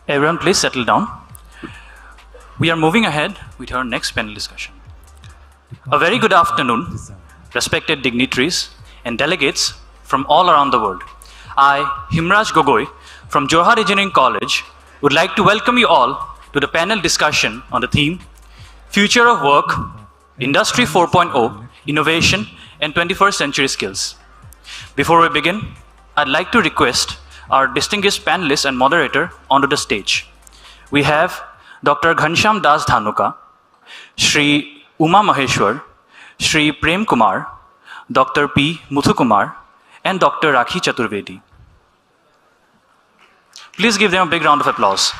Everyone, please settle down. We are moving ahead with our next panel discussion. A very good afternoon, respected dignitaries and delegates from all around the world. I, Himraj Gogoi, from Johar Engineering College, would like to welcome you all to the panel discussion on the theme, Future of Work, Industry 4.0, Innovation and 21st Century Skills. Before we begin, I'd like to request our distinguished panelist and moderator onto the stage. We have Dr. Ghanshyam Das Dhanuka, Shri Uma Maheshwar, Shri Prem Kumar, Dr. P. Muthukumar, and Dr. Rakhi Chaturvedi. Please give them a big round of applause.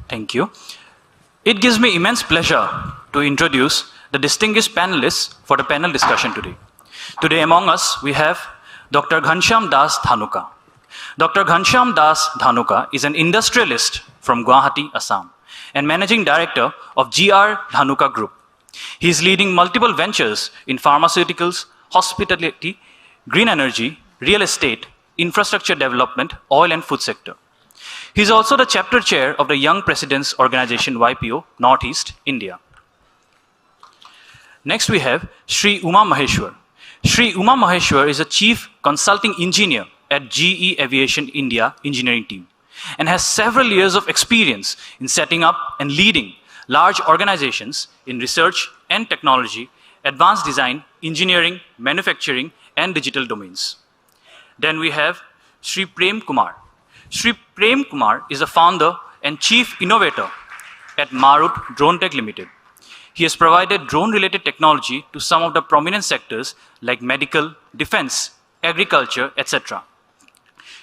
Thank you. It gives me immense pleasure to introduce the distinguished panelists for the panel discussion today. Today among us, we have Dr. Ghanshyam Das Dhanuka. Dr. Ghanshyam Das Dhanuka is an industrialist from Guwahati, Assam, and managing director of GR Dhanuka Group. He is leading multiple ventures in pharmaceuticals, hospitality, green energy, real estate, infrastructure development, oil and food sector. He is also the chapter chair of the Young Presidents Organization YPO, Northeast India. Next we have Shri Uma Maheshwar. Shri Uma Maheshwar is a chief consulting engineer at GE Aviation India engineering team and has several years of experience in setting up and leading large organizations in research and technology, advanced design, engineering, manufacturing, and digital domains. Then we have Shri Prem Kumar. Shri Prem Kumar is the founder and chief innovator at Marut Drone Tech Limited. He has provided drone-related technology to some of the prominent sectors like medical, defense, agriculture, etc.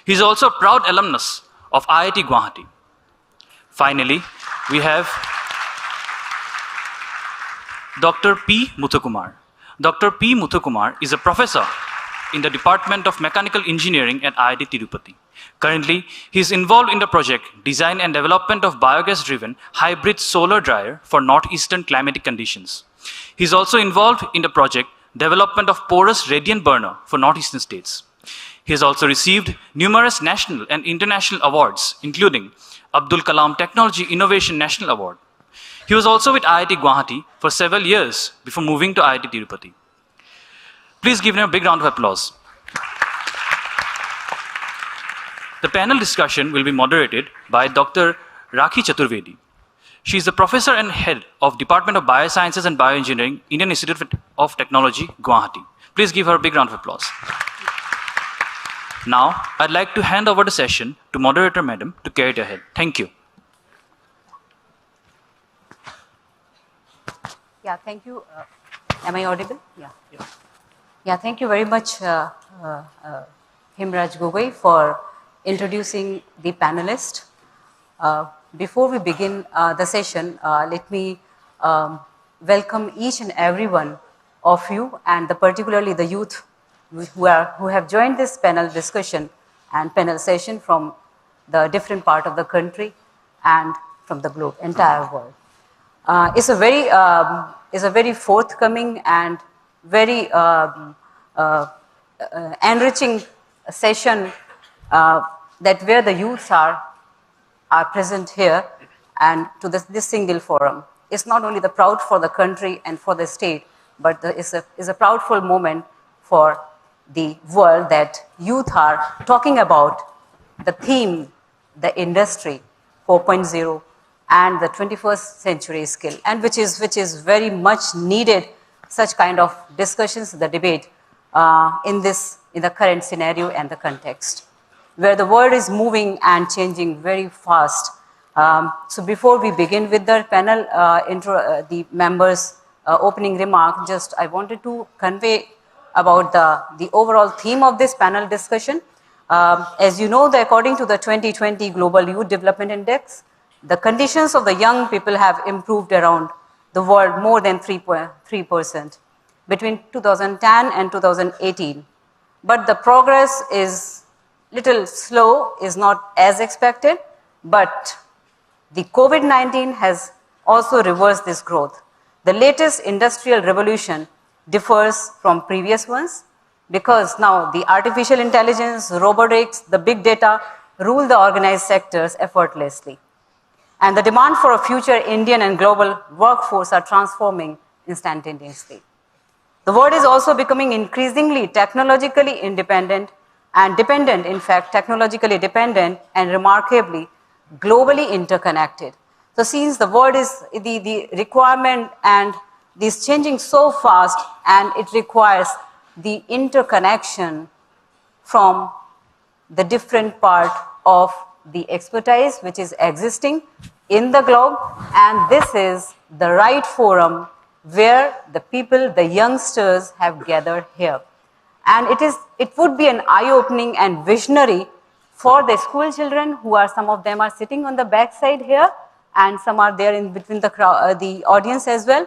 He is also a proud alumnus of IIT Guwahati. Finally, we have Dr. P. Muthukumar. Dr. P. Muthukumar is a professor in the Department of Mechanical Engineering at IIT Tirupati. Currently, he is involved in the project Design and Development of Biogas-Driven Hybrid Solar Dryer for Northeastern Climatic Conditions. He is also involved in the project Development of Porous Radiant Burner for Northeastern states. He has also received numerous national and international awards, including Abdul Kalam Technology Innovation National Award. He was also with IIT Guwahati for several years before moving to IIT Tirupati. Please give him a big round of applause. The panel discussion will be moderated by Dr. Rakhi Chaturvedi. She is the professor and head of Department of Biosciences and Bioengineering, Indian Institute of Technology, Guwahati. Please give her a big round of applause. Now, I'd like to hand over the session to moderator madam to carry it ahead. Thank you. Yeah, thank you. Am I audible? Yeah. Yeah, thank you very much, Himraj Gogoi, for introducing the panelists. Before we begin the session, let me welcome each and every one of you, and particularly the youth who have joined this panel discussion and panel session from the different part of the country and from the globe, entire world. It's a very forthcoming and very enriching session that where the youths are present here and to this single forum. It's not only the proud for the country and for the state, but it's a proudful moment for the world that youth are talking about the theme, the industry 4.0 and the 21st century skill, and which is very much needed, such kind of discussions, the debate in the current scenario and the context, where the world is moving and changing very fast. So before we begin with the panel the members' opening remark, just I wanted to convey about the overall theme of this panel discussion. As you know, according to the 2020 Global Youth Development Index, the conditions of the young people have improved around the world more than 3%. between 2010 and 2018. But the progress is little slow, is not as expected, but the COVID-19 has also reversed this growth. The latest industrial revolution differs from previous ones because now the artificial intelligence, robotics, the big data rule the organized sectors effortlessly. And the demand for a future Indian and global workforce are transforming instantaneously. The world is also becoming increasingly technologically independent and dependent, in fact, technologically dependent and remarkably globally interconnected. So since the world is, the requirement and is changing so fast and it requires the interconnection from the different part of the expertise which is existing in the globe, and this is the right forum where the people, the youngsters have gathered here. And it would be an eye-opening and visionary for the school children who are, some of them are sitting on the back side here and some are there in between the crowd, the audience as well.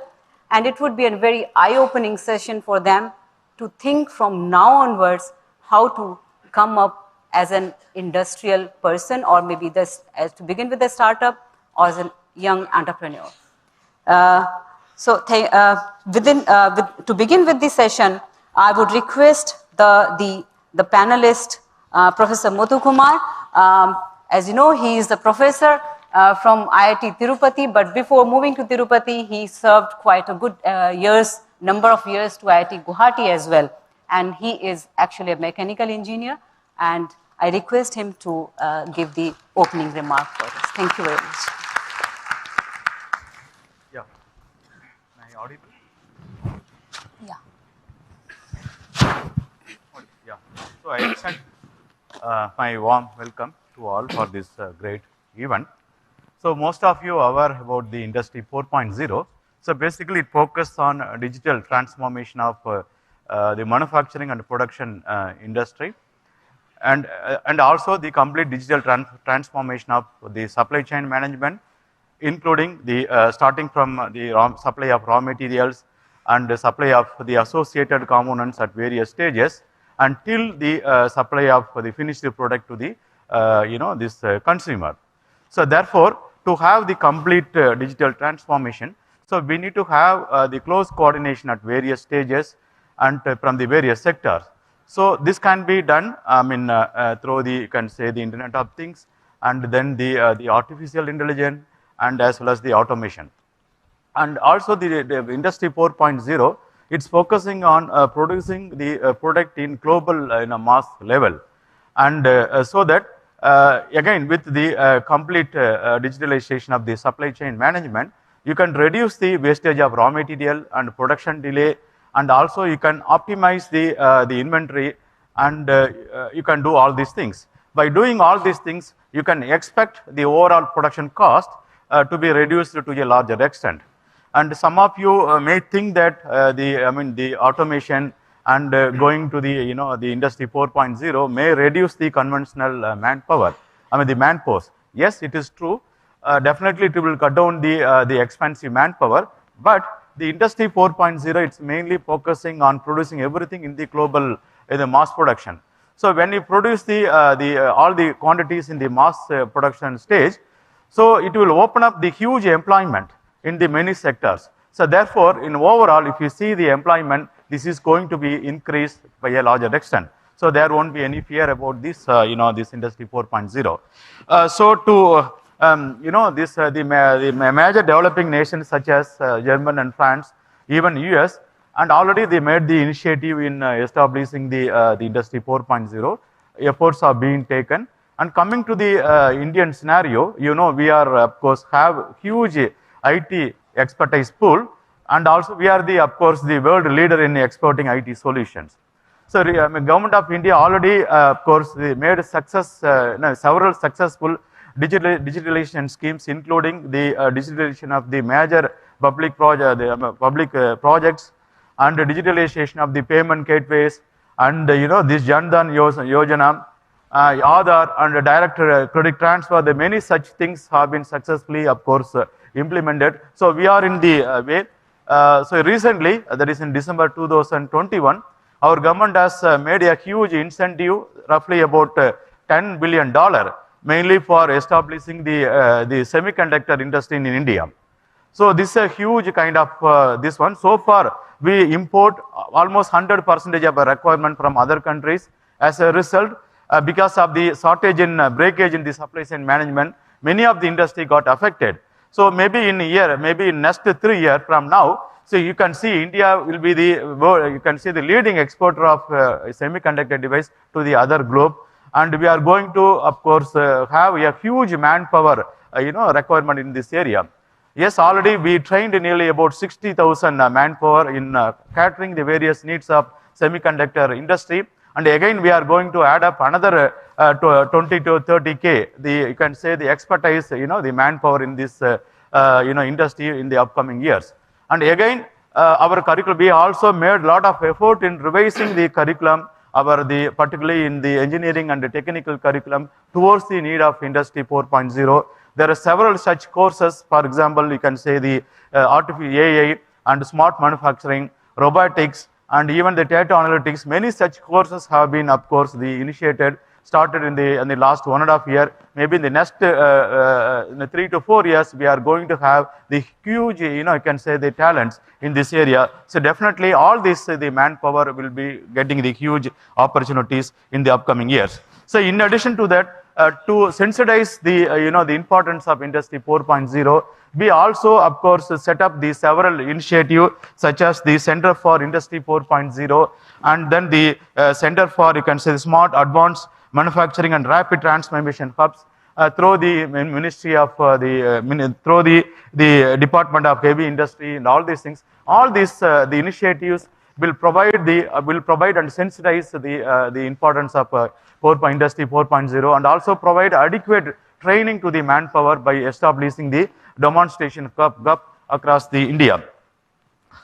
And it would be a very eye-opening session for them to think from now onwards how to come up as an industrial person, or maybe this, as to begin with a startup or as a young entrepreneur. To begin with this session, I would request the panelist, Professor Muthu Kumar. As you know, he is the professor from IIT Tirupati, but before moving to Tirupati, he served quite a good number of years to IIT Guwahati as well. And he is actually a mechanical engineer, and I request him to give the opening remark for us. Thank you very much. Yeah. Am I audible? Yeah. Yeah. So I extend my warm welcome to all for this great event. So most of you are aware about the Industry 4.0. So basically it focuses on digital transformation of the manufacturing and production industry, and also the complete digital transformation of the supply chain management, including the starting from the supply of raw materials and the supply of the associated components at various stages until the supply of the finished product to the consumer. So therefore, to have the complete digital transformation, so we need to have the close coordination at various stages and from the various sectors. So this can be done, through the, you can say, the Internet of Things, and then the artificial intelligence, and as well as the automation. And also the Industry 4.0, it's focusing on producing the product in global mass level, and so that again with the complete digitalization of the supply chain management, you can reduce the wastage of raw material and production delay, and also you can optimize the inventory, and you can do all these things. By doing all these things, you can expect the overall production cost to be reduced to a larger extent. And some of you may think that the automation and going to the Industry 4.0 may reduce the conventional manpower, the manforce. Yes, it is true. Definitely it will cut down the expensive manpower, but the Industry 4.0, it's mainly focusing on producing everything in the global the mass production. So when you produce all the quantities in the mass production stage, so it will open up the huge employment in the many sectors. So therefore, in overall, if you see the employment, this is going to be increased by a larger extent. So there won't be any fear about this, this Industry 4.0. So to the major developing nations such as Germany and France, even US, and already they made the initiative in establishing the Industry 4.0. Efforts are being taken. And coming to the Indian scenario, we are of course have huge IT expertise pool, and also we are of course the world leader in exporting IT solutions. So Government of India already of course they made several successful digitalization schemes, including the digitalization of the major public projects, and the digitalization of the payment gateways, and this Jan Dhan Yojana, Aadhaar, and direct credit transfer. The many such things have been successfully, of course, implemented. So we are in the way. So recently, that is in December 2021, our government has made a huge incentive, roughly about $10 billion, mainly for establishing the semiconductor industry in India. So this is a huge kind of this one. So far, we import almost 100% of our requirement from other countries. As a result, because of the shortage in breakage in the supply chain management, many of the industry got affected. So maybe in a year, maybe in next 3 years from now, so you can see India will be you can see the leading exporter of semiconductor device to the other globe. And we are going to, of course, have a huge manpower, requirement in this area. Yes, already we trained nearly about 60,000 manpower in catering the various needs of semiconductor industry. And again, we are going to add up another 20 to 30K, you can say the expertise, the manpower in this, industry in the upcoming years. And again, our curriculum, we also made a lot of effort in revising the curriculum, particularly in the engineering and the technical curriculum towards the need of Industry 4.0. There are several such courses. For example, you can say the artificial AI and smart manufacturing, robotics, and even the data analytics. Many such courses have been, of course, initiated, started in the last 1.5 years. Maybe in the next 3 to 4 years, we are going to have the huge, you can say the talents in this area. So definitely all this, the manpower will be getting the huge opportunities in the upcoming years. So in addition to that, to sensitize the importance of Industry 4.0, we also, of course, set up the several initiatives such as the Center for Industry 4.0 and then the Center for, you can say, Smart Advanced Manufacturing and Rapid Transformation Hubs through the Ministry of through the Department of Heavy Industry and all these things. All these the initiatives will provide and sensitize the importance of Industry 4.0 and also provide adequate training to the manpower by establishing the demonstration hub across the India.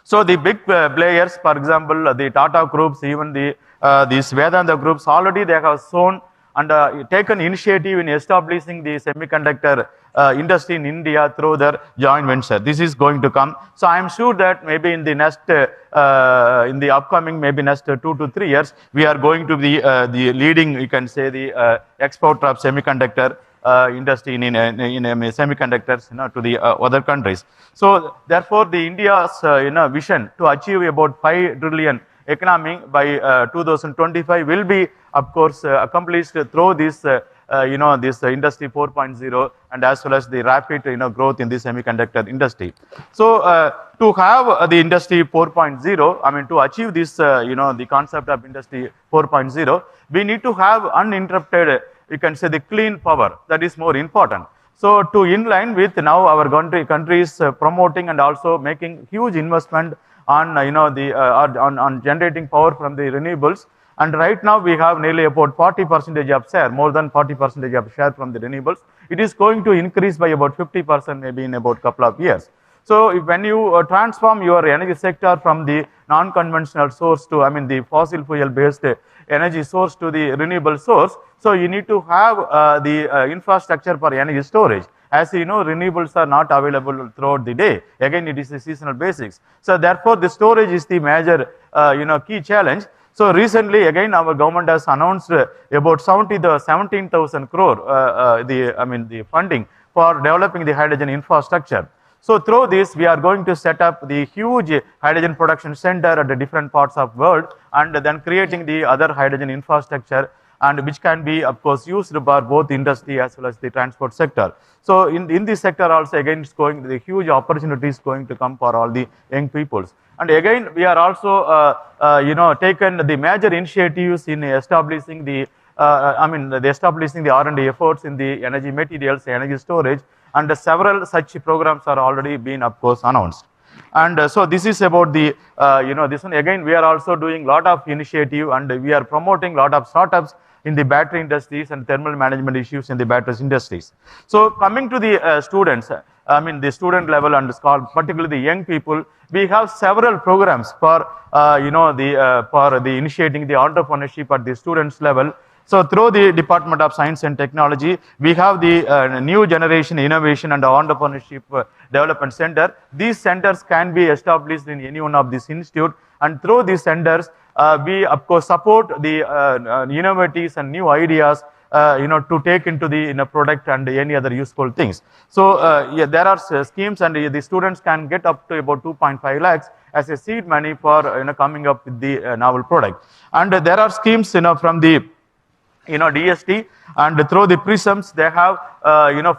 So the big players, for example, the Tata groups, even these Vedanta groups, already they have shown and taken initiative in establishing the semiconductor industry in India through their joint venture. This is going to come. So I am sure that maybe in the next, in the upcoming maybe next 2 to 3 years, we are going to be the leading, you can say, the exporter of semiconductor industry in semiconductors, to the other countries. So therefore, the India's vision to achieve about 5 trillion economy by 2025 will be, of course, accomplished through this, this Industry 4.0 and as well as the rapid, growth in the semiconductor industry. So to have the Industry 4.0, I mean, to achieve this, the concept of Industry 4.0, we need to have uninterrupted, you can say, the clean power. That is more important. So to in line with now our country is promoting and also making huge investment on on generating power from the renewables, and right now we have nearly about 40% of share, more than 40% of share from the renewables. It is going to increase by about 50% maybe in about couple of years. So when you transform your energy sector from the non-conventional source to, I mean, the fossil fuel based energy source to the renewable source, so you need to have the infrastructure for energy storage. As you know, renewables are not available throughout the day. Again, it is a seasonal basics. So therefore, the storage is the major, key challenge. So recently, again, our government has announced about 17,000 crore, the funding for developing the hydrogen infrastructure. So through this, we are going to set up the huge hydrogen production center at the different parts of world, and then creating the other hydrogen infrastructure, and which can be, of course, used by both industry as well as the transport sector. So in this sector also, again, it's going, the huge opportunities going to come for all the young peoples. And again, we are also, taken the major initiatives in establishing the, establishing the R&D efforts in the energy materials, energy storage, and several such programs are already been, of course, announced. And so this is about the, this one. Again, we are also doing lot of initiative, and we are promoting lot of startups in the battery industries and thermal management issues in the batteries industries. So coming to the students, the student level and particularly the young people, we have several programs for, for the initiating the entrepreneurship at the students level. So through the Department of Science and Technology, we have the New Generation Innovation and Entrepreneurship Development Center. These centers can be established in any one of these institutes, and through these centers, we of course support the innovatives and new ideas to take into the product and any other useful things. So yeah, there are schemes, and the students can get up to about 2.5 lakhs as a seed money for coming up with the novel product. And there are schemes from the DST, and through the prisms they have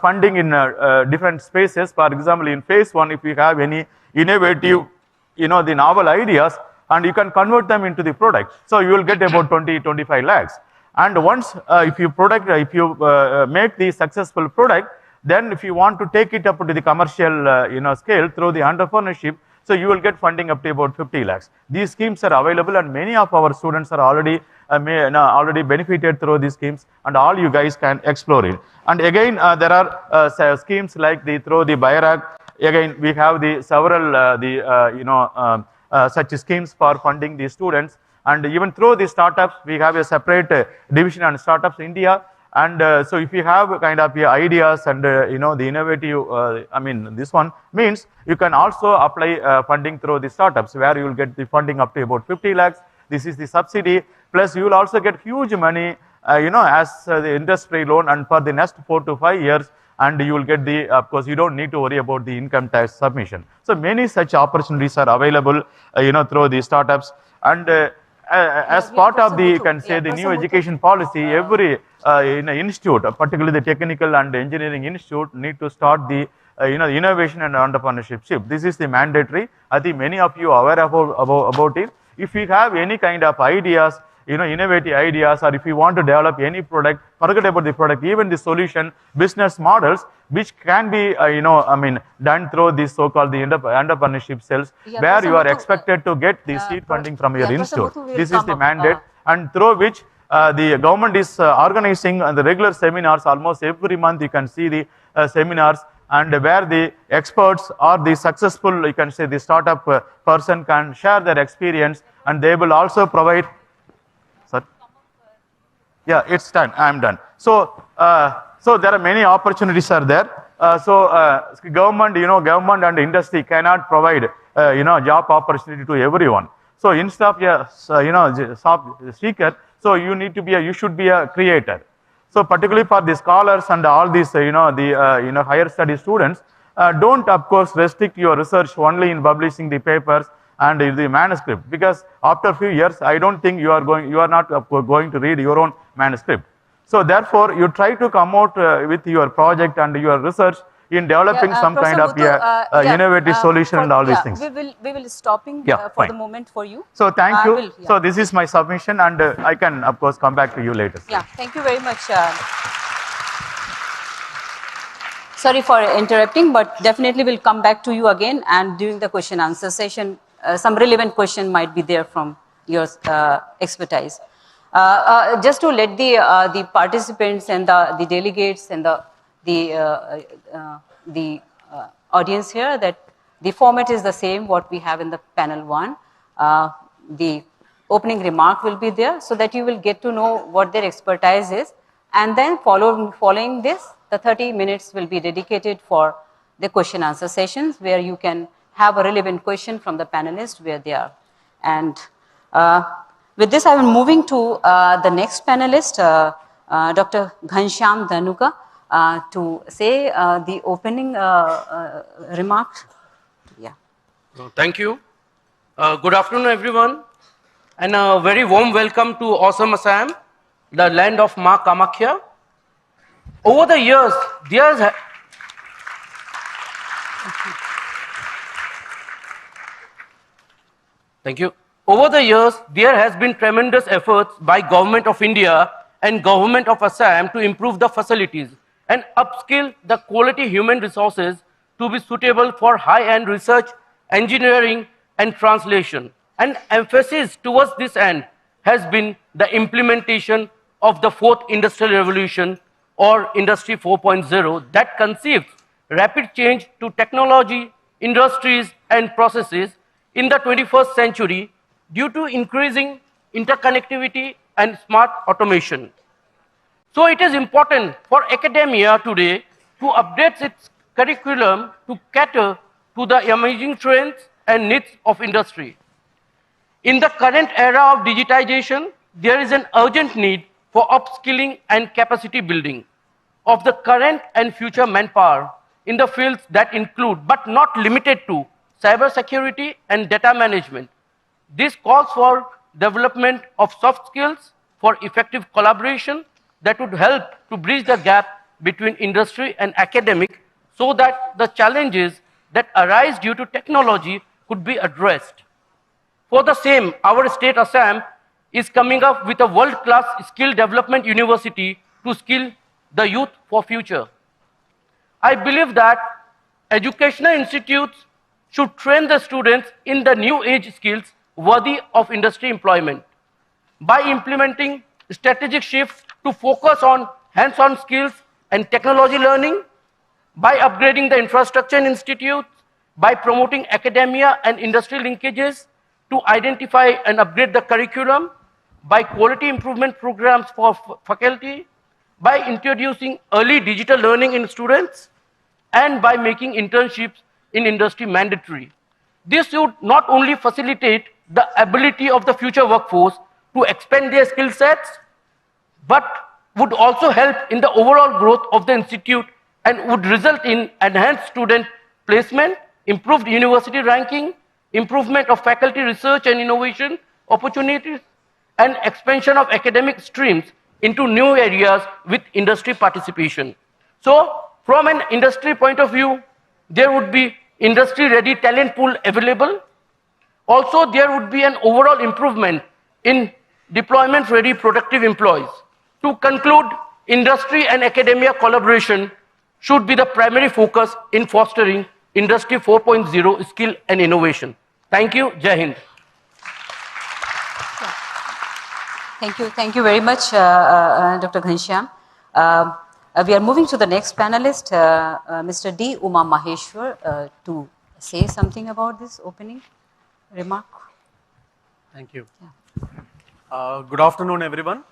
funding in different spaces. For example, in phase 1, if you have any innovative the novel ideas, and you can convert them into the product, so you will get about 20-25 lakhs. And once if you make the successful product, then if you want to take it up to the commercial scale through the entrepreneurship, so you will get funding up to about 50 lakhs. These schemes are available, and many of our students are already benefited through these schemes, and all you guys can explore it. And again, there are schemes like through the BIRAC. Again, we have the several such schemes for funding the students. And even through the startups, we have a separate division on startups India. And so if you have kind of ideas and the innovative, this one means you can also apply funding through the startups, where you will get the funding up to about 50 lakhs. This is the subsidy, plus you will also get huge money as the industry loan, and for the next 4 to 5 years, and you will get the, of course, you don't need to worry about the income tax submission. So many such opportunities are available through the startups. And as part of the, you can say, the new education policy, every institute, particularly the technical and engineering institute, need to start the innovation and entrepreneurship shift. This is the mandatory. I think many of you are aware about it. If you have any kind of ideas, innovative ideas, or if you want to develop any product, forget about the product, even the solution, business models, which can be, done through this so-called the entrepreneurship cells, where you are expected to get the seed funding from your institute. This is the mandate, and through which the government is organizing the regular seminars. Almost every month you can see the seminars, and where the experts or the successful, you can say, the startup person can share their experience, and they will also provide. Yeah, it's done. I'm done. So, so there are many opportunities are there. Government, government and industry cannot provide, job opportunity to everyone. So instead of job seeker, so you should be a creator. So particularly for the scholars and all these, higher study students, don't of course restrict your research only in publishing the papers and the manuscript, because after a few years, I don't think you are not going to read your own manuscript. So therefore, you try to come out with your project and your research in developing some kind of innovative solution and all these things. We will stopping for the moment for you. So thank you. So this is my submission, and I can of course come back to you later. Yeah, thank you very much. Sorry for interrupting, but definitely we'll come back to you again, and during the question answer session, some relevant question might be there from your expertise. Just to let the participants and the delegates and the audience here that the format is the same what we have in the panel 1. The opening remark will be there, so that you will get to know what their expertise is, and then following this, the 30 minutes will be dedicated for the question answer sessions, where you can have a relevant question from the panelists where they are. And with this, I am moving to the next panelist, Dr. Ghanshyam Dhanuka, to say the opening remarks. Yeah. Thank you. Good afternoon, everyone, and a very warm welcome to awesome Assam, the land of Ma Kamakhya. Over the years, Thank you. Over the years, there has been tremendous efforts by Government of India and Government of Assam to improve the facilities and upskill the quality human resources to be suitable for high-end research, engineering, and translation. An emphasis towards this end has been the implementation of the 4th Industrial Revolution, or Industry 4.0, that conceives rapid change to technology, industries, and processes in the 21st century due to increasing interconnectivity and smart automation. So it is important for academia today to update its curriculum to cater to the emerging trends and needs of industry. In the current era of digitization, there is an urgent need for upskilling and capacity building of the current and future manpower in the fields that include, but not limited to, cybersecurity and data management. This calls for development of soft skills for effective collaboration that would help to bridge the gap between industry and academic so that the challenges that arise due to technology could be addressed. For the same, our state Assam is coming up with a world-class skill development university to skill the youth for future. I believe that educational institutes should train the students in the new age skills worthy of industry employment. By implementing strategic shifts to focus on hands-on skills and technology learning, by upgrading the infrastructure in institutes, by promoting academia and industry linkages to identify and upgrade the curriculum, by quality improvement programs for faculty, by introducing early digital learning in students, and by making internships in industry mandatory. This would not only facilitate the ability of the future workforce to expand their skill sets, but would also help in the overall growth of the institute and would result in enhanced student placement, improved university ranking, improvement of faculty research and innovation opportunities, and expansion of academic streams into new areas with industry participation. So, from an industry point of view, there would be industry-ready talent pool available. Also, there would be an overall improvement in deployment-ready productive employees. To conclude, industry and academia collaboration should be the primary focus in fostering Industry 4.0 skill and innovation. Thank you. Jai Hind. Thank you very much, Dr. Ghanshyam. We are moving to the next panelist, Mr. D. Uma Maheshwar, to say something about this opening remark. Thank you. Yeah. Good afternoon, everyone.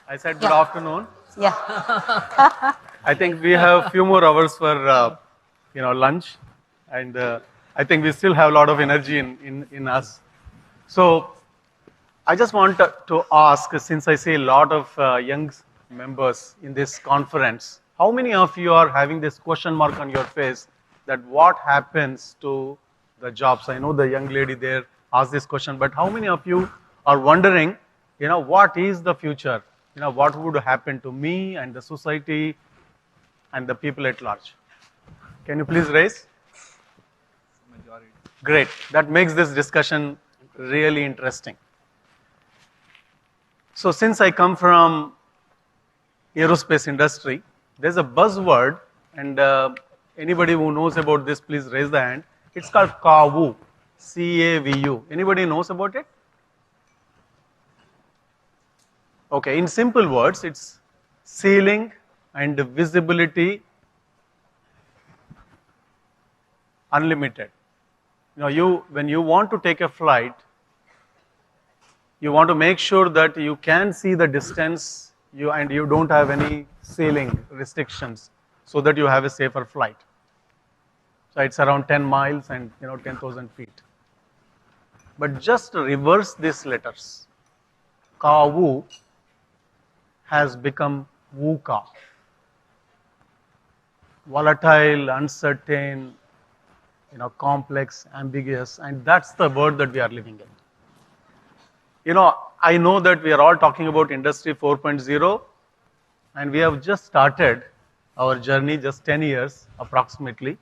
I said good afternoon. Yeah. I think we have a few more hours for lunch, and I think we still have a lot of energy in us. So I just want to ask, since I see a lot of young members in this conference, how many of you are having this question mark on your face that what happens to the jobs? I know the young lady there asked this question, but how many of you are wondering, what is the future? What would happen to me and the society and the people at large? Can you please raise? Majority. Great. That makes this discussion really interesting. So since I come from aerospace industry, there's a buzzword, and anybody who knows about this, please raise the hand. It's called CAVU, C-A-V-U. Anybody knows about it? Okay, in simple words, it's ceiling and visibility unlimited. When you want to take a flight, you want to make sure that you can see the distance and you don't have any ceiling restrictions so that you have a safer flight. So it's around 10 miles and 10,000 feet. But just reverse these letters. CAVU has become VUCA. Volatile, uncertain, complex, ambiguous, and that's the world that we are living in. I know that we are all talking about Industry 4.0, and we have just started our journey, just 10 years approximately.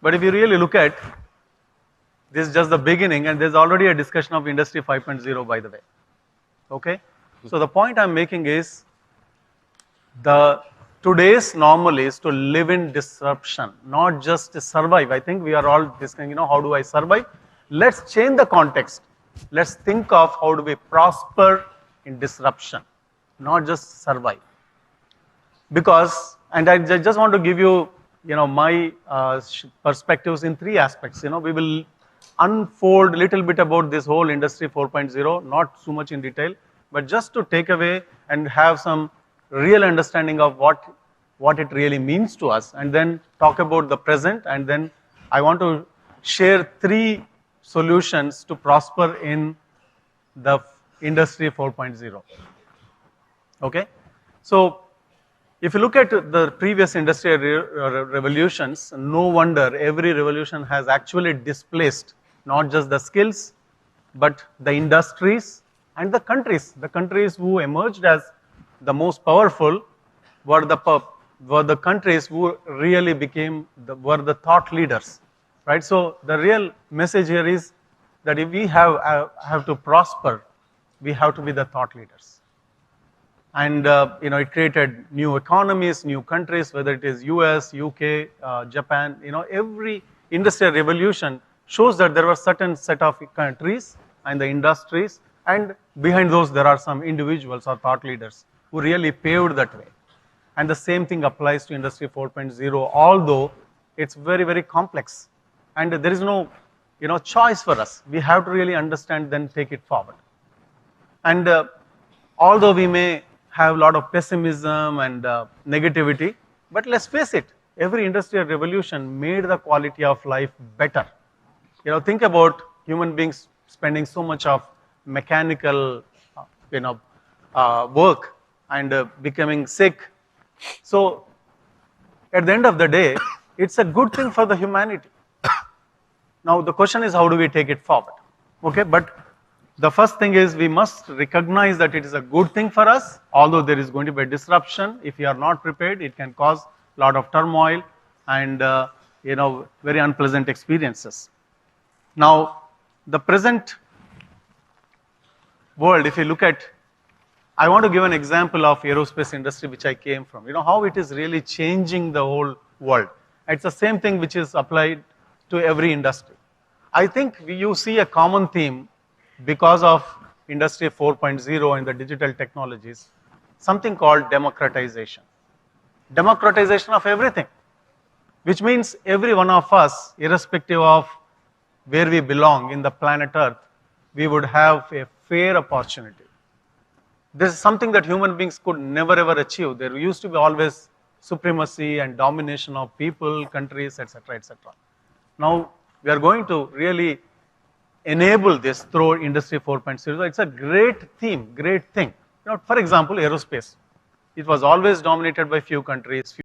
But if you really look at, this is just the beginning, and there's already a discussion of Industry 5.0, by the way. Okay? So the point I'm making is, today's normal is to live in disruption, not just to survive. I think we are all discussing, how do I survive? Let's change the context. Let's think of how do we prosper in disruption, not just survive. Because, and I just want to give you, my perspectives in three aspects. We will unfold a little bit about this whole Industry 4.0, not so much in detail, but just to take away and have some real understanding of what it really means to us, and then talk about the present, and then I want to share 3 solutions to prosper in the Industry 4.0. Okay? So, if you look at the previous industrial revolutions, no wonder every revolution has actually displaced not just the skills, but the industries and the countries. The countries who emerged as the most powerful were the countries who really were the thought leaders, right? So the real message here is that if we have to prosper, we have to be the thought leaders. And it created new economies, new countries, whether it is US, UK, Japan. Every industrial revolution shows that there were certain set of countries and the industries, and behind those there are some individuals or thought leaders who really paved that way. And the same thing applies to Industry 4.0, although it's very, very complex. And there is no choice for us. We have to really understand, then take it forward. And although we may have a lot of pessimism and negativity, but let's face it, every industrial revolution made the quality of life better. Think about human beings spending so much of mechanical, work and becoming sick. So, at the end of the day, it's a good thing for the humanity. Now, the question is, how do we take it forward? Okay, but the first thing is we must recognize that it is a good thing for us, although there is going to be a disruption. If we are not prepared, it can cause a lot of turmoil and very unpleasant experiences. Now, the present world, if you look at, I want to give an example of aerospace industry which I came from. How it is really changing the whole world. It's the same thing which is applied to every industry. I think you see a common theme because of Industry 4.0 and the digital technologies, something called democratization. Democratization of everything, which means every one of us, irrespective of where we belong in the planet Earth, we would have a fair opportunity. This is something that human beings could never ever achieve. There used to be always supremacy and domination of people, countries, etc., etc. Now, we are going to really enable this through Industry 4.0. It's a great theme, great thing. For example, aerospace. It was always dominated by few countries.